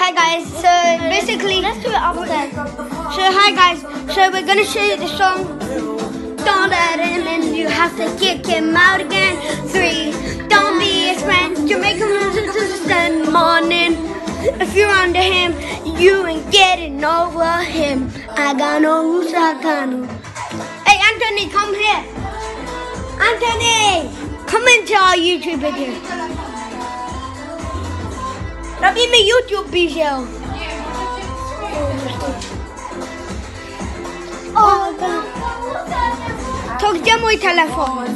Hi guys, so basically let's do it upstairs. So hi guys, so we're gonna show you the song Don't Let Him In, you have to kick him out again. 3, don't be his friend, you make him lose it to the morning. If you're under him, you ain't getting over him. I got no rules, I got no. Hey Anthony, come here. Anthony, come into our YouTube video. Tapi may YouTube video. Oh, tog dia mo yung telephone.